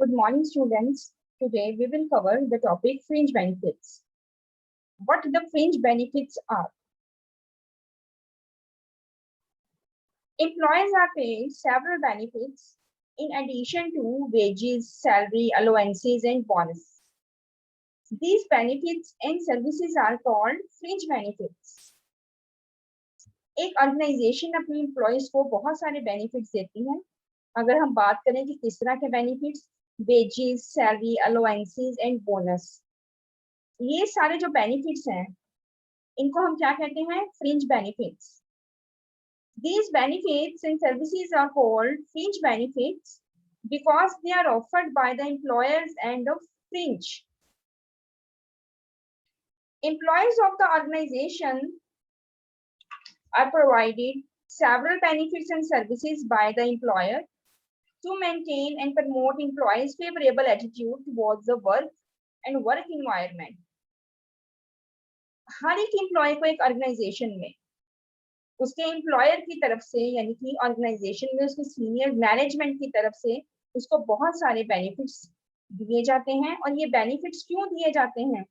Good morning, students. Today we will cover the topic fringe benefits. What the fringe benefits are. Employees are paid several benefits in addition to wages, salary, allowances, and bonus. These benefits and services are called fringe benefits. एक organisation अपने employees को बहुत सारे benefits देती है. अगर हम बात करें कि किस तरह के benefits, wages, salary, allowances and bonus, ये सारे जो बेनिफिट्स हैं इनको हम क्या कहते हैं? Fringe benefits. These benefits and services are called fringe benefits because they are offered by the employers and of fringe. Employees of the organization are provided several benefits and services by the employer to maintain and promote employees' favorable attitude towards the work and work environment. हर एक employ को एक organisation में उसके employer की तरफ से यानी कि ऑर्गेनाइजेशन में उसके सीनियर मैनेजमेंट की तरफ से उसको बहुत सारे बेनिफिट्स दिए जाते हैं. और ये बेनिफिट्स क्यों दिए जाते हैं?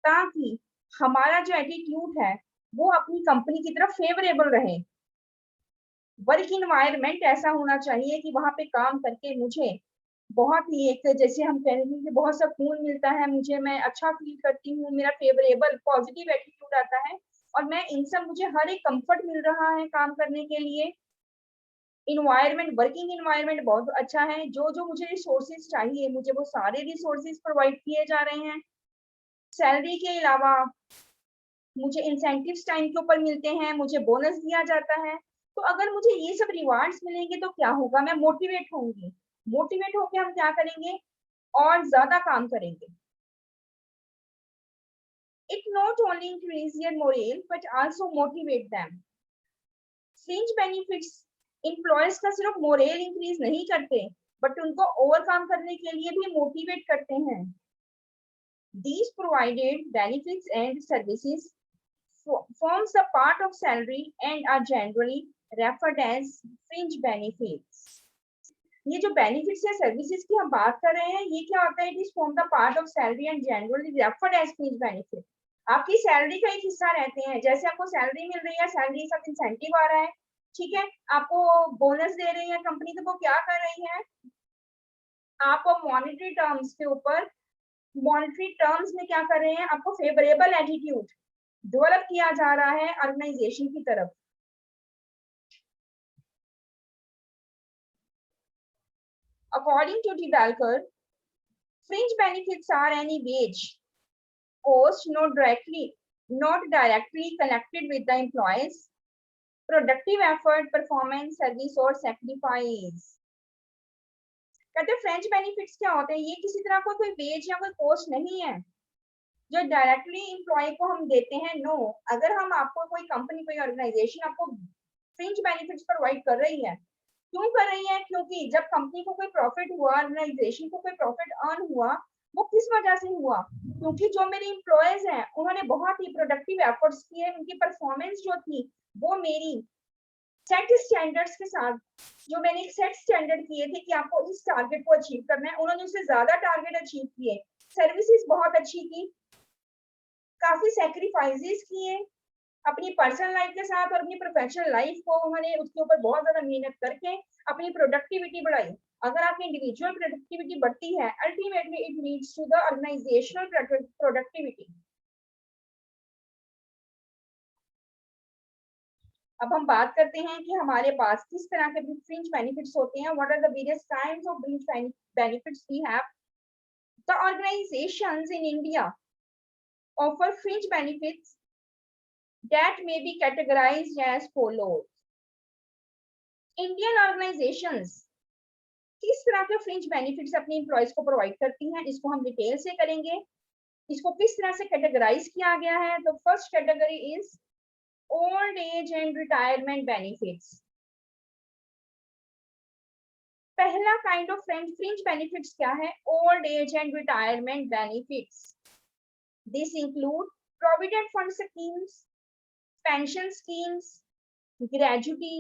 ताकि हमारा जो एटीट्यूड है वो अपनी कंपनी की तरफ फेवरेबल रहे. वर्क इन्वायरमेंट ऐसा होना चाहिए कि वहां पे काम करके मुझे बहुत ही एक जैसे हम कहेंगे कि बहुत सुकून मिलता है मुझे, मैं अच्छा फील करती हूँ, मेरा फेवरेबल पॉजिटिव एटीट्यूड आता है और मैं इनसे मुझे हर एक कंफर्ट मिल रहा है काम करने के लिए. इन्वायरमेंट, वर्किंग इन्वायरमेंट बहुत अच्छा है. जो जो मुझे रिसोर्सेज चाहिए मुझे वो सारे रिसोर्सेज प्रोवाइड किए जा रहे हैं. सैलरी के अलावा मुझे इंसेंटिव्स टाइम के ऊपर मिलते हैं, मुझे बोनस दिया जाता है. तो अगर मुझे ये सब रिवार्ड्स मिलेंगे तो क्या होगा? मैं मोटिवेट होंगी. मोटिवेट होकर हम क्या करेंगे? और ज्यादा काम करेंगे. It not only increase their morale but also motivate them. Fringe benefits employees का सिर्फ मोरल इंक्रीज नहीं करते बट उनको ओवरकम करने के लिए भी मोटिवेट करते हैं. These provided benefits and services forms a part of salary and are generally referred as fringe benefits. ये जो बेनिफिट्स या सर्विसेज की हम बात कर रहे हैं ये क्या होता है? It is form the part of salary and generally referred as fringe benefit. आपकी सैलरी का एक हिस्सा रहते हैं. जैसे आपको सैलरी मिल रही है, सैलरी के साथ इंसेंटिव आ रहा है, ठीक है, आपको बोनस दे रही है कंपनी, तो वो क्या कर रही है? आपको मॉनेटरी टर्म्स के ऊपर, मॉनेटरी टर्म्स में क्या कर रहे हैं? आपको फेवरेबल एटीट्यूड डेवलप किया जा रहा है ऑर्गेनाइजेशन की तरफ. According to developer, fringe benefits are any wage cost not directly connected with the employees productive effort, performance, service or sacrifice. कहते हैं फ्रेंच बेनिफिट्स क्या होते हैं? ये किसी तरह का कोई वेज या कोई कोस्ट नहीं है जो डायरेक्टली एम्प्लॉय को हम देते हैं. नो. अगर हम आपको कोई कंपनी, कोई ऑर्गेनाइजेशन आपको फ्रिंज बेनिफिट्स प्रोवाइड कर रही है, क्यों कर रही है? क्योंकि जब कंपनी को कोई प्रॉफिट हुआ, ऑर्गेनाइजेशन को कोई प्रॉफिट अर्न हुआ, वो किस वजह से हुआ? क्योंकि जो मेरे एम्प्लॉयज हैं उन्होंने बहुत ही प्रोडक्टिव एफर्ट्स किए, उनकी परफॉर्मेंस जो थी वो मेरी सेट स्टैंडर्ड्स के साथ, जो मैंने एक सेट स्टैंडर्ड किए थे कि आपको इस टारगेट को अचीव करना है, उन्होंने उससे ज्यादा टारगेट अचीव किए. सर्विसेज बहुत अच्छी की, काफी सैक्रिफाइसेस किए अपनी पर्सनल लाइफ के साथ और अपनी प्रोफेशनल लाइफ को उन्होंने उसके ऊपर बहुत ज्यादा मेहनत करके अपनी प्रोडक्टिविटी बढ़ाई. अगर आपकी इंडिविजुअल प्रोडक्टिविटी बढ़ती है, ultimately it leads to the organisational productivity. अब हम बात करते हैं कि हमारे पास किस तरह के फ्रिंज बेनिफिट्स होते हैं. What are the various kinds of fringe benefits we have. The organisations in India offer fringe benefits that may be categorized as follows. Indian organisations किस तरह के फ्रिंज बेनिफिट्स अपने एम्प्लॉयज को प्रोवाइड करती हैं, इसको हम डिटेल से करेंगे. इसको किस तरह से कैटेगराइज किया गया है? तो first category is old age and retirement benefits. पहला काइंड ऑफ फ्रिंज बेनिफिट्स क्या है? Old age and retirement benefits. This include provident fund schemes, pension schemes, gratuity,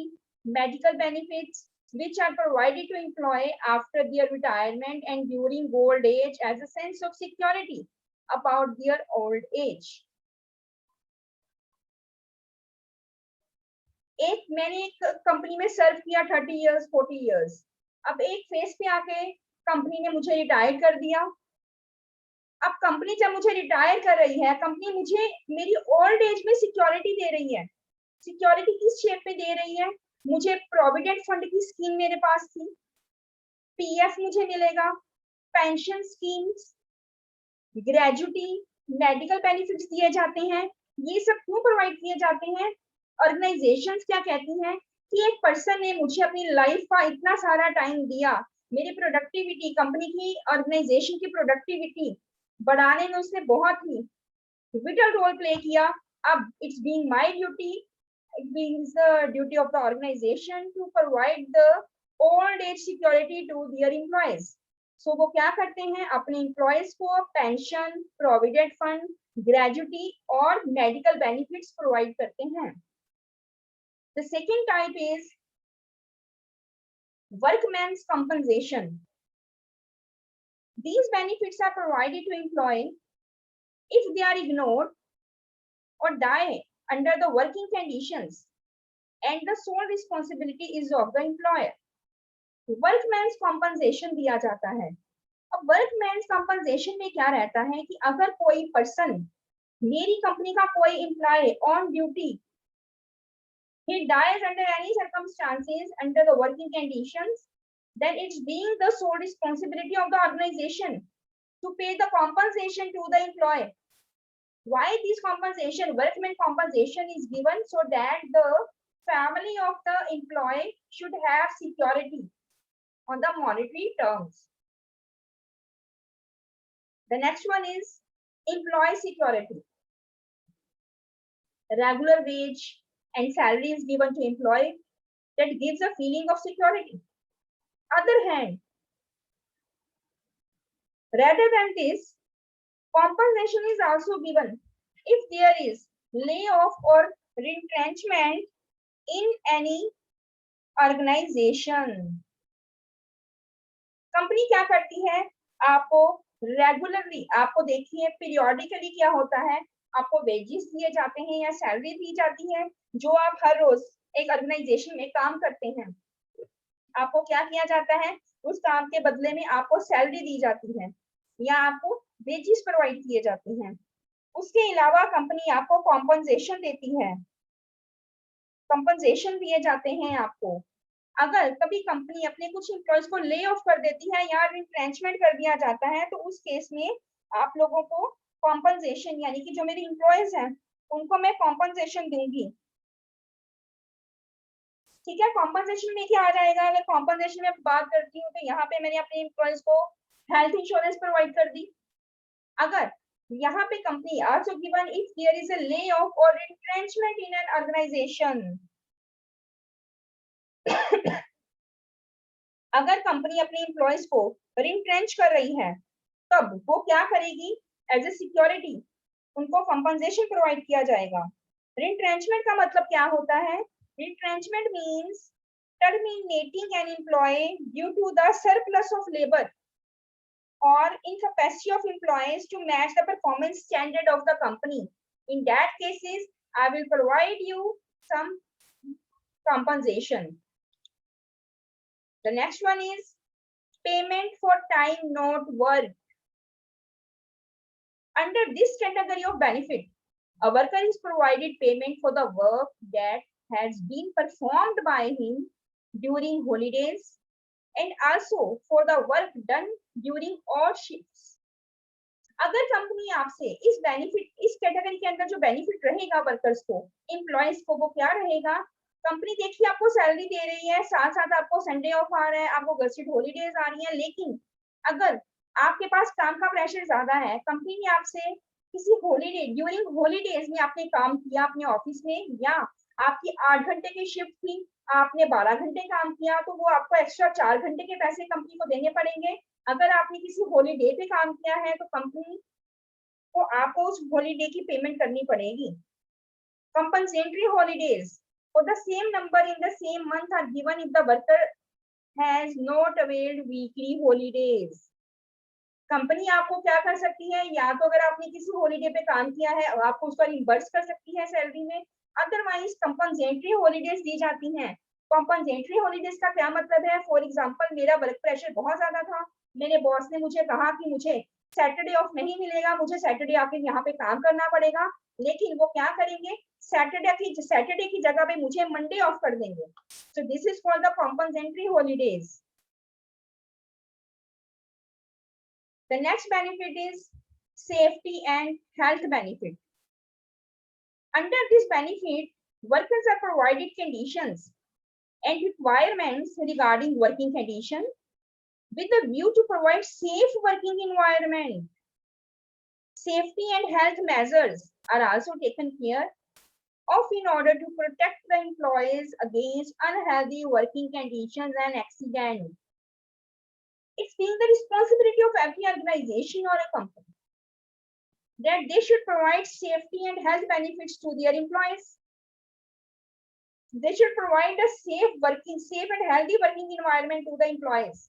medical benefits, which are provided to employee after their retirement and during old age as a sense of security about their old age. एक मैंने एक company में सर्व किया 30 years 40 years, अब एक face पे आके company ने मुझे रिटायर कर दिया। अब कंपनी जब मुझे रिटायर कर रही है, कंपनी मुझे मेरी ओल्ड एज में सिक्योरिटी दे रही है। सिक्योरिटी किस शेप में दे रही है? मुझे प्रोविडेंट फंड की स्कीम मेरे पास थी, पीएफ मुझे मिलेगा, pension schemes, gratuity, medical benefits दिए जाते हैं। ये सब क्यों प्रोवाइड किए जाते हैं? ऑर्गेनाइजेशंस क्या कहती हैं कि एक पर्सन ने मुझे अपनी लाइफ का इतना सारा टाइम दिया, मेरी प्रोडक्टिविटी, कंपनी की, ऑर्गेनाइजेशन की प्रोडक्टिविटी बढ़ाने में उसने बहुत ही विटल रोल प्ले किया। अब it's being my duty, it being the duty of the organisation to provide the old age security to their employees. सो वो क्या करते हैं? अपने एम्प्लॉयज को पेंशन, प्रोविडेंट फंड, ग्रेजुटी और मेडिकल बेनिफिट्स प्रोवाइड करते हैं। The second type is workman's compensation. These benefits are provided to employee if they are ignored or die under the working conditions and the sole responsibility is of the employer. Workman's compensation दिया जाता है। अब वर्कमैन्स compensation में क्या रहता है कि अगर कोई पर्सन, मेरी कंपनी का कोई employee on duty, he dies under any circumstances under the working conditions, then it's being the sole responsibility of the organization to pay the compensation to the employee. Why this compensation, workman compensation is given? So that the family of the employee should have security on the monetary terms. The next one is employee security. Regular wage and salary is given to employee that gives a feeling of security. Other hand, rather than this, compensation is also given if there is layoff or retrenchment in any organization. Company क्या करती है? आपको regularly, आपको देखिए periodically क्या होता है, आपको वेजेस दिए जाते हैं या सैलरी दी जाती है जो आप हर रोज एक ऑर्गेनाइजेशन में काम करते हैं। आपको क्या किया जाता है? उस काम के बदले में आपको सैलरी दी जाती है या आपको वेजेस प्रोवाइड किए जाते हैं। उसके अलावा कंपनी आपको कॉम्पनसेशन देती है, कॉम्पनसेशन दिए जाते हैं आपको। अगर कभी कंपनी अपने कुछ एम्प्लॉयज को ले ऑफ कर देती है या रिट्रेंचमेंट कर दिया जाता है, तो उस केस में आप लोगों को कॉम्पनसेशन, यानी कि जो मेरे एम्प्लॉयज हैं उनको मैं कॉम्पनसेशन दूंगी। ठीक है, कॉम्पनसेशन में क्या आ जाएगा? अगर कॉम्पनसेशन में बात करती हूँ तो यहाँ पे मैंने अपने एम्प्लॉयज को हेल्थ इंश्योरेंस प्रोवाइड कर दी। अगर यहाँ पे company also given if there is a lay off और रिट्रेंचमेंट इन एन ऑर्गेनाइजेशन, अगर कंपनी अपने एम्प्लॉयज को रिट्रेंच कर रही है, तब वो क्या करेगी? एज ए सिक्योरिटी उनको कंपनसेशन प्रोवाइड किया जाएगा। रिट्रेंचमेंट का मतलब क्या होता है? Retrenchment means terminating an employee due to the surplus of labour or incapacity of employees to match the performance standard of the company. In that cases, I will provide you some compensation. The next one is payment for time not worked. Under this category of benefit, a worker is provided payment for the work that has been performed by him during holidays and also for the work done during odd shifts. अगर company आपसे इस benefit, इस category के अंदर जो benefit रहेगा workers को, employees को, वो क्या रहेगा? कंपनी देखिए आपको सैलरी दे रही है, साथ साथ आपको संडे ऑफ आ रहा है, आपको गस्टेड हॉलीडेज आ रही है, लेकिन अगर आपके पास काम का प्रेशर ज्यादा है, कंपनी ने आपसे किसी हॉलीडे, ड्यूरिंग हॉलीडेज में आपने काम किया अपने ऑफिस में, या आपकी 8 घंटे की शिफ्ट थी, आपने 12 घंटे काम किया, तो वो आपको एक्स्ट्रा 4 घंटे के पैसे कंपनी को देने पड़ेंगे। अगर आपने किसी हॉलीडे पे काम किया है तो कंपनी को आपको उस हॉलीडे की पेमेंट करनी पड़ेगी। Compensatory holidays for the same number in the same month are given if the worker has not availed weekly holidays. Company आपको क्या कर सकती है, या तो अगर आपने किसी हॉलीडे पे काम किया है आपको उसका रिम्बर्स कर सकती है सैलरी में, अदरवाइज कंपनसेटरी हॉलीडेज दी जाती हैं। कंपनसेटरी हॉलीडेज का क्या मतलब है, फॉर एग्जांपल मेरा वर्क प्रेशर बहुत ज्यादा था, मेरे बॉस ने मुझे कहा कि मुझे सैटरडे ऑफ नहीं मिलेगा, मुझे सैटरडे आके यहाँ पे काम करना पड़ेगा, लेकिन वो क्या करेंगे, सैटरडे की जगह पे मुझे मंडे ऑफ कर देंगे। So this is called the compensatory holidays. The next benefit is safety and health benefit. Under this benefit, workers are provided conditions and requirements regarding working condition with a view to provide safe working environment. Safety and health measures are also taken care of in order to protect the employees against unhealthy working conditions and accidents. It's being the responsibility of every organization or a company that they should provide safety and health benefits to their employees. They should provide a safe and healthy working environment to the employees.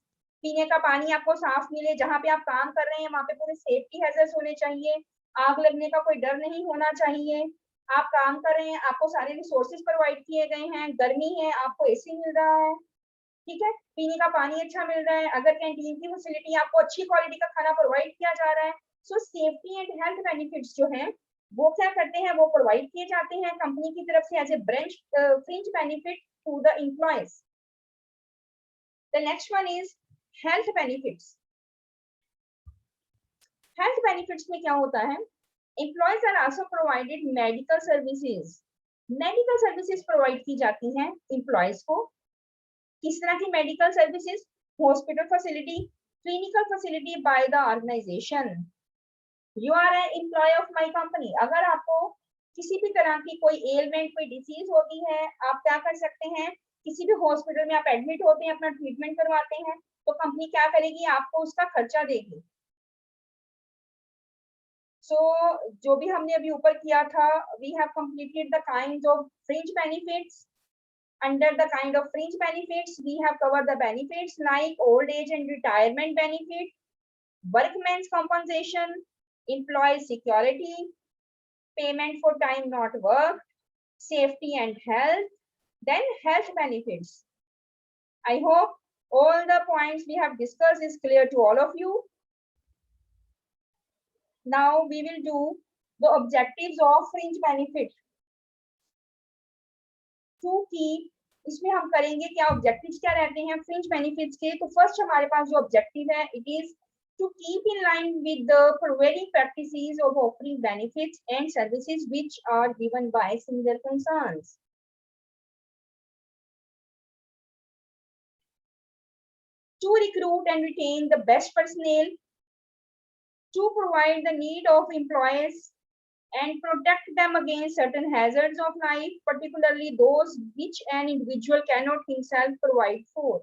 पीने का पानी आपको साफ मिले, जहाँ पे आप काम कर रहे हैं वहाँ पे पूरे सेफ्टी हैजर्ड्स होने चाहिए, आग लगने का कोई डर नहीं होना चाहिए, आप काम कर रहे हैं आपको सारे रिसोर्सेज प्रोवाइड किए गए हैं, गर्मी है आपको एसी मिल रहा है, ठीक है, पीने का पानी अच्छा मिल रहा है, अगर कैंटीन की फैसिलिटी आपको अच्छी क्वालिटी का खाना प्रोवाइड किया जा रहा है, सो सेफ्टी एंड हेल्थ बेनिफिट्स जो हैं वो क्या करते हैं, वो प्रोवाइड किए जाते हैं कंपनी की तरफ से as a fringe benefit to the employees. The next one is health benefits. Health benefits में क्या होता है, employees are also provided medical services. Medical services provide की जाती हैं एम्प्लॉयज को। किस तरह की medical services, hospital facility, clinical facility by the organisation. You are an employee of my company, अगर आपको किसी भी तरह की कोई एलमेंट, कोई डिसीज होती है, आप क्या कर सकते हैं, किसी भी हॉस्पिटल में आप एडमिट होते हैं, अपना ट्रीटमेंट करवाते हैं, तो कंपनी क्या करेगी, आपको उसका खर्चा देगी। सो जो भी हमने अभी ऊपर किया था, we have completed the kind of fringe benefits. Under the kind of fringe benefits, we have covered the benefits like old age and retirement benefit, workman's compensation, employee security, payment for time not worked, safety and health, then health benefits. I hope all the points we have discussed is clear to all of you. Now we will do the objectives of fringe benefit. की इसमें हम करेंगे क्या, objectives क्या रहते हैं fringe benefits के। तो फर्स्ट हमारे पास जो ऑब्जेक्टिव है, it is to keep in line with the prevailing practices of offering benefits and services which are given by similar concerns. To recruit and retain the best personnel, to provide the need of employees and protect them against certain hazards of life, particularly those which an individual cannot himself provide for.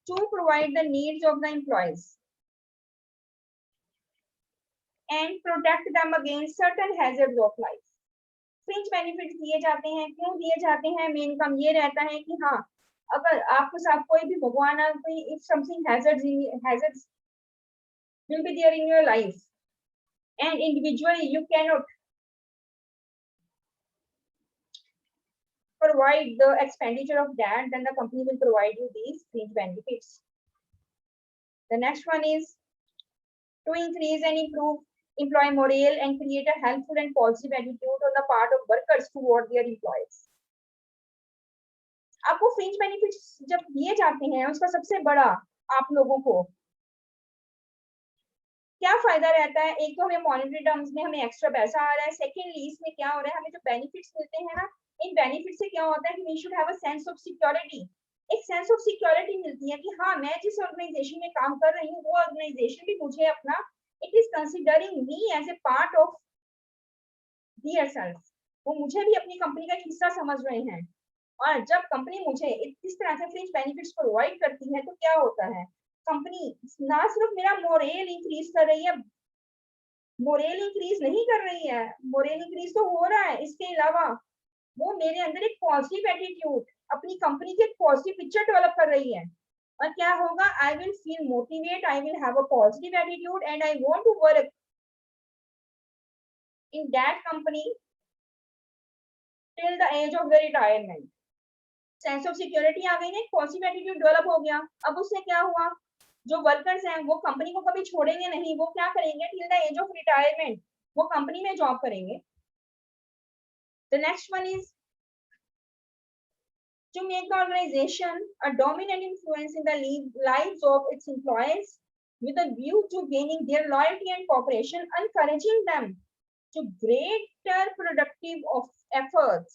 To provide the needs of the employees and protect them against certain hazards of life. Fringe benefits दिए जाते हैं, क्यों दिए जाते हैं, main काम ये रहता है कि हाँ, अगर आपके साथ कोई भी भगवान ना कोई if something hazards will be there in your life and individually you cannot provide the expenditure of that, then the company will provide you these fringe benefits. The next one is to increase and improve employee morale and create a helpful and positive attitude on the part of workers toward their employees. आपको fringe benefits जब दिए जाते हैं, उसका सबसे बड़ा आप लोगों को क्या फायदा रहता है, एक तो हमें मॉनेटरी टर्म्स में हमें एक्स्ट्रा पैसा आ रहा है, सेकेंडली इसमें क्या हो रहा है, हमें जो बेनिफिट्स मिलते हैं ना, इन बेनिफिट से क्या होता है कि we should have a sense of security. एक सेंस ऑफ सिक्योरिटी मिलती है कि हाँ, मैं जिस ऑर्गेनाइजेशन में काम कर रही हूँ वो ऑर्गेनाइजेशन भी मुझे अपना, it is considering me as a part of their self, वो मुझे भी अपनी कंपनी का एक हिस्सा समझ रहे हैं। और जब कंपनी मुझे इस तरह से फ्रिंज बेनिफिट्स प्रोवाइड करती है तो क्या होता है, कंपनी ना सिर्फ मेरा मोरेल इंक्रीज कर रही है, मोरेल इंक्रीज नहीं कर रही है, मोरेल इंक्रीज तो हो रहा है, इसके अलावा वो मेरे अंदर एक पॉजिटिव एटीट्यूड, अपनी कंपनी की एक पॉजिटिव पिक्चर डेवलप कर रही है। और क्या होगा, I will feel motivate, I will have a positive attitude and I want to work in that company till the age of the retirement. Sense of security आ गई ना, पॉजिटिव एटीट्यूड डेवलप हो गया। अब उससे क्या हुआ, जो वर्कर्स हैं वो कंपनी को कभी छोड़ेंगे नहीं, वो क्या करेंगे, till the age of retirement वो कंपनी में जॉब करेंगे। The next one is to make the organization a dominant influence in the lives of its employees with a view to gaining their loyalty and cooperation, encouraging them to greater productive of efforts।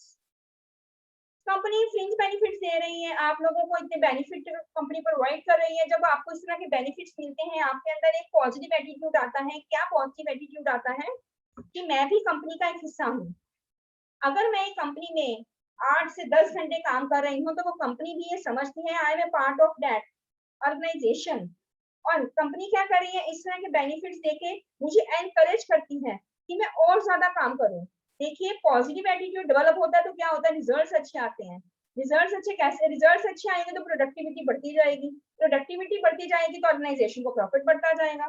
Company fringe benefits दे रही है, आप लोगों को इतने benefit company provide कर रही है। जब आपको इस तरह के बेनिफिट्स मिलते हैं, आपके अंदर एक पॉजिटिव एटीट्यूड आता है। क्या पॉजिटिव एटीट्यूड आता है कि मैं भी कंपनी का एक हिस्सा हूँ। अगर मैं एक कंपनी में 8 से 10 घंटे काम कर रही हूँ, तो वो कंपनी भी ये समझती है I am a part of that organisation. और कंपनी क्या कर रही है, इस तरह के बेनिफिट्स देके मुझे एनकरेज करती है कि मैं और ज्यादा काम करूँ। देखिए, पॉजिटिव एटीट्यूड डेवलप होता है तो क्या होता है, रिजल्ट्स अच्छे आते हैं। रिजल्ट्स अच्छे कैसे, रिजल्ट्स अच्छे आएंगे तो प्रोडक्टिविटी बढ़ती जाएगी, प्रोडक्टिविटी बढ़ती जाएगी तो ऑर्गेनाइजेशन को प्रॉफिट बढ़ता जाएगा।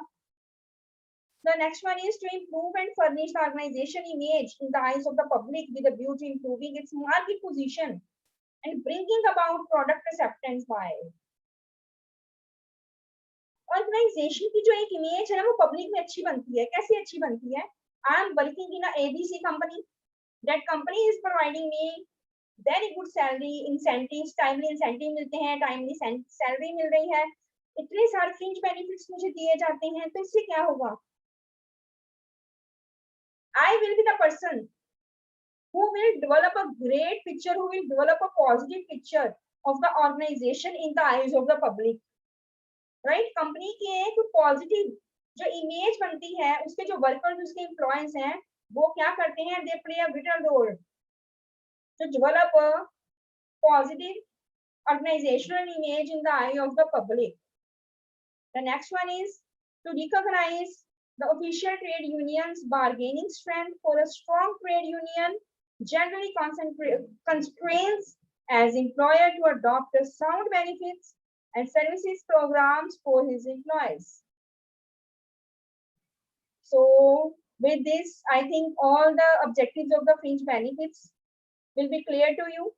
The next one is to improve and furnish the organization image in the eyes of the public with a view to improving its market position and bringing about product acceptance by organisation की जो एक image है ना, वो public में अच्छी बनती है। कैसे अच्छी बनती है, I am working in ABC company, that company is providing me very good salary, incentives, timely incentive मिलते हैं, टाइमली सैलरी मिल रही है, इतने सारे फ्रिंज बेनिफिट्स मुझे दिए जाते हैं। तो इससे क्या होगा, I will be the person who will develop a great picture, who will develop a positive picture of the organization in the eyes of the public, right? Company की एक पॉजिटिव जो इमेज बनती है, उसके जो वर्कर्स, उसके employees हैं, वो क्या करते हैं, they play a vital role to develop a positive organizational image in the eye of the public। The next one is to recognize the official trade union's bargaining strength for a strong trade union generally constrains as employer to adopt a sound benefits and services programs for his employees। So with this, I think all the objectives of the fringe benefits will be clear to you।